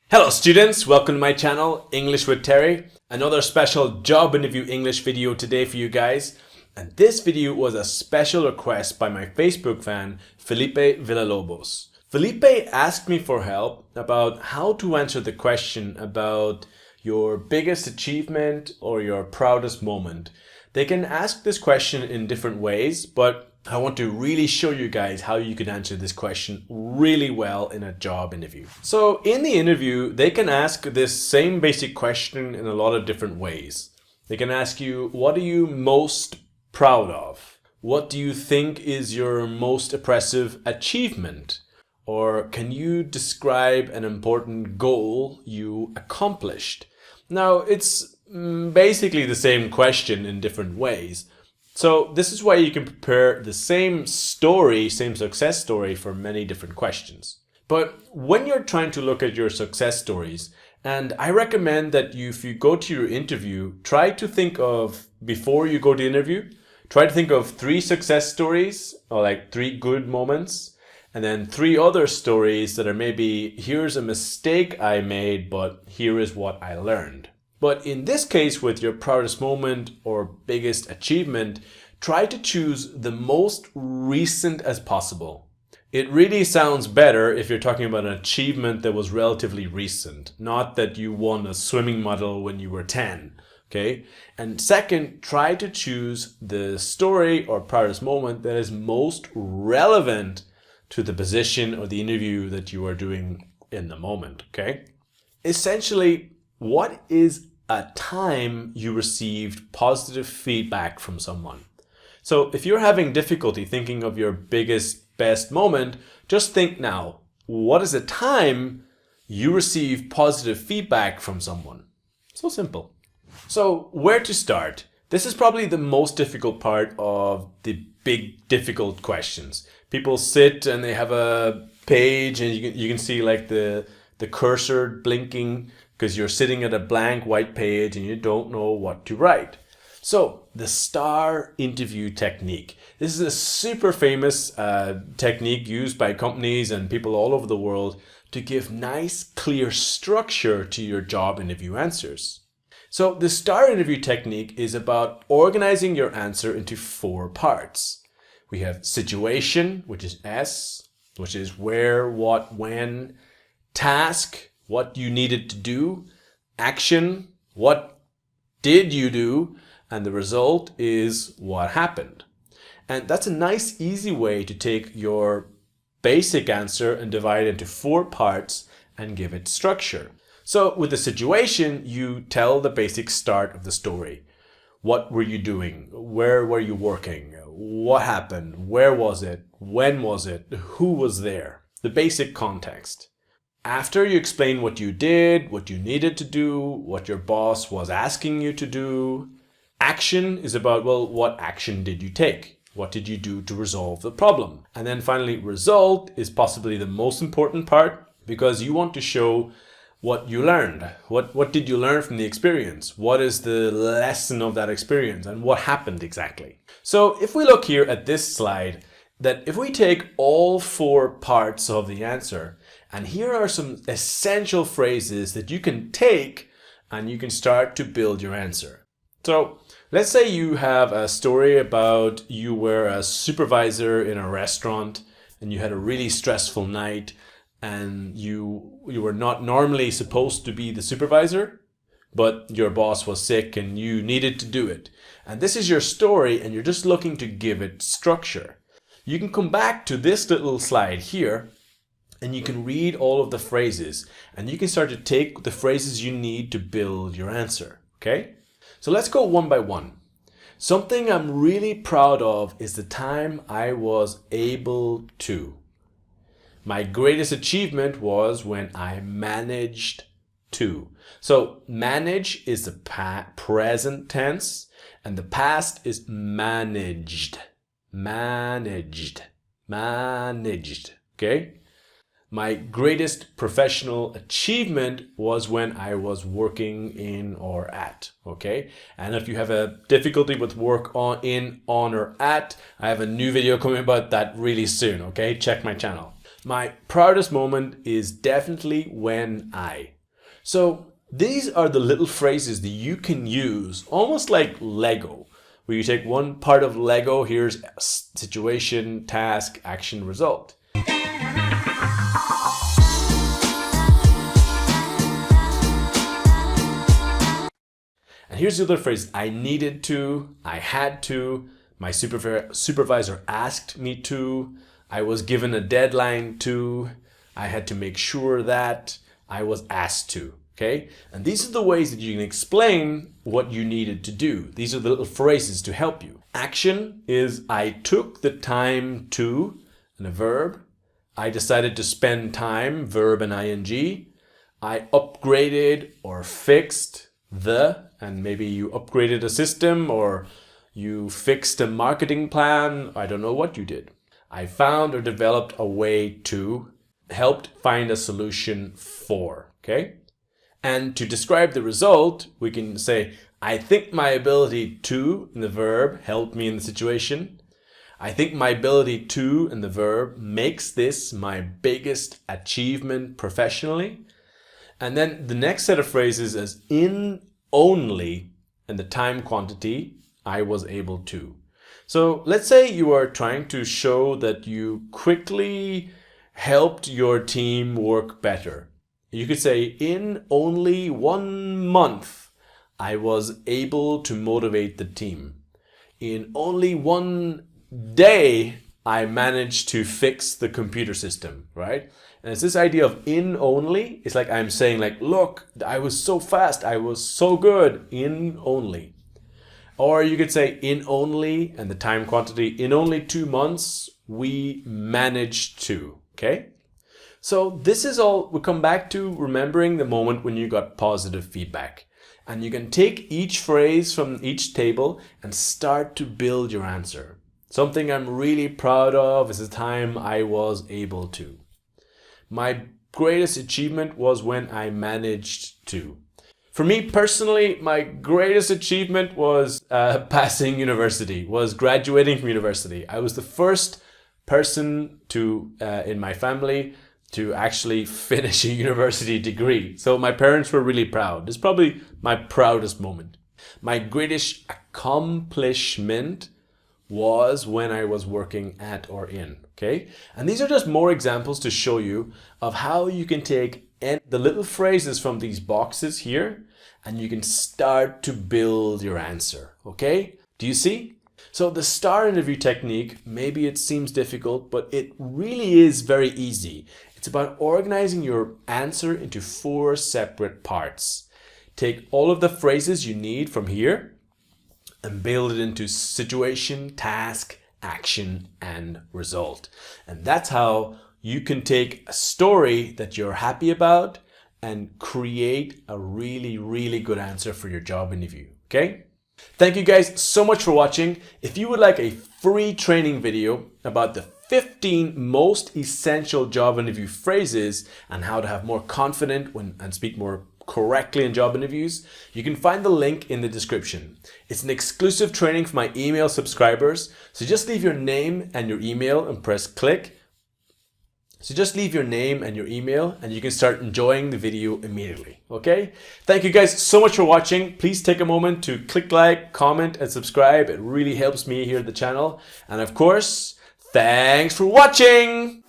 Hello students, welcome to my channel, English with Terry. Another special job interview English video today for you guys. And this video was a special request by my Facebook fan, Felipe Villalobos. Felipe asked me for help about how to answer the question about your biggest achievement or your proudest moment. They can ask this question in different ways, but I want to really show you guys how you can answer this question really well in a job interview. So in the interview, they can ask this same basic question in a lot of different ways. They can ask you, what are you most proud of? What do you think is your most impressive achievement? Or can you describe an important goal you accomplished? Now, it's basically the same question in different ways. So this is why you can prepare the same story, same success story for many different questions. But when you're trying to look at your success stories, and I recommend that if you go to your interview, try to think of, before you go to the interview, try to think of 3 success stories, or like 3 good moments, and then 3 other stories that are maybe, here's a mistake I made, but here is what I learned. But in this case, with your proudest moment or biggest achievement, try to choose the most recent as possible. It really sounds better if you're talking about an achievement that was relatively recent, not that you won a swimming medal when you were 10, okay? And second, try to choose the story or proudest moment that is most relevant to the position or the interview that you are doing in the moment, okay? Essentially, what is a time you received positive feedback from someone? So if you're having difficulty thinking of your best moment, just think now, what is a time you received positive feedback from someone? So simple. So where to start? This is probably the most difficult part of the big difficult questions. People sit and they have a page and you can see like the cursor blinking because you're sitting at a blank white page and you don't know what to write. So the STAR interview technique. This is a super famous technique used by companies and people all over the world to give nice, clear structure to your job interview answers. So the STAR interview technique is about organizing your answer into 4 parts. We have situation, which is S, which is where, what, when, task, what you needed to do, action, what did you do, and the result is what happened. And that's a nice, easy way to take your basic answer and divide it into 4 parts and give it structure. So with the situation, you tell the basic start of the story. What were you doing? Where were you working? What happened? Where was it? When was it? Who was there? The basic context. After you explain what you did, what you needed to do, what your boss was asking you to do, action is about, well, what action did you take? What did you do to resolve the problem? And then finally, result is possibly the most important part because you want to show what you learned. What did you learn from the experience? What is the lesson of that experience and what happened exactly? So if we look here at this slide, that if we take all 4 parts of the answer, and here are some essential phrases that you can take and you can start to build your answer. So let's say you have a story about you were a supervisor in a restaurant and you had a really stressful night and you were not normally supposed to be the supervisor, but your boss was sick and you needed to do it. And this is your story and you're just looking to give it structure. You can come back to this little slide here and you can read all of the phrases and you can start to take the phrases you need to build your answer, okay? So let's go one by one. Something I'm really proud of is the time I was able to. My greatest achievement was when I managed to. So manage is the present tense and the past is managed. Managed, okay? My greatest professional achievement was when I was working in or at, okay? And if you have a difficulty with work on or at, I have a new video coming about that really soon, okay? Check my channel. My proudest moment is definitely when I, So these are the little phrases that you can use, almost like Lego, where you take one part of Lego, here's situation, task, action, result. And here's the other phrase, I needed to, I had to, my supervisor asked me to, I was given a deadline to, I had to make sure that, I was asked to. Okay? And these are the ways that you can explain what you needed to do. These are the little phrases to help you. Action is I took the time to, and a verb. I decided to spend time, verb and ing. I upgraded or fixed the, and maybe you upgraded a system or you fixed a marketing plan. I don't know what you did. I found or developed a way to, helped find a solution for. Okay? And to describe the result, we can say, I think my ability to, in the verb, helped me in the situation. I think my ability to, in the verb, makes this my biggest achievement professionally. And then the next set of phrases is in only, and the time quantity, I was able to. So let's say you are trying to show that you quickly helped your team work better. You could say, in only 1 month, I was able to motivate the team. In only 1 day, I managed to fix the computer system, right? And it's this idea of in only. It's like I'm saying, like, look, I was so fast. I was so good in only. Or you could say in only, and the time quantity, in only 2 months, we managed to, okay? So this is all, we come back to remembering the moment when you got positive feedback. And you can take each phrase from each table and start to build your answer. Something I'm really proud of is the time I was able to. My greatest achievement was when I managed to. For me personally, my greatest achievement was passing university, was graduating from university. I was the first person to, in my family, to actually finish a university degree. So my parents were really proud. It's probably my proudest moment. My greatest accomplishment was when I was working at or in, okay? And these are just more examples to show you of how you can take the little phrases from these boxes here and you can start to build your answer, okay? Do you see? So the STAR interview technique, maybe it seems difficult, but it really is very easy. It's about organizing your answer into 4 separate parts. Take all of the phrases you need from here and build it into situation, task, action, and result. And that's how you can take a story that you're happy about and create a really, really good answer for your job interview, okay? Thank you guys so much for watching. If you would like a free training video about the 15 most essential job interview phrases and how to have more confidence and speak more correctly in job interviews, you can find the link in the description. It's an exclusive training for my email subscribers. So just leave your name and your email and press click. So just leave your name and your email and you can start enjoying the video immediately, okay? Thank you guys so much for watching. Please take a moment to click like, comment, and subscribe. It really helps me here at the channel. And of course, thanks for watching!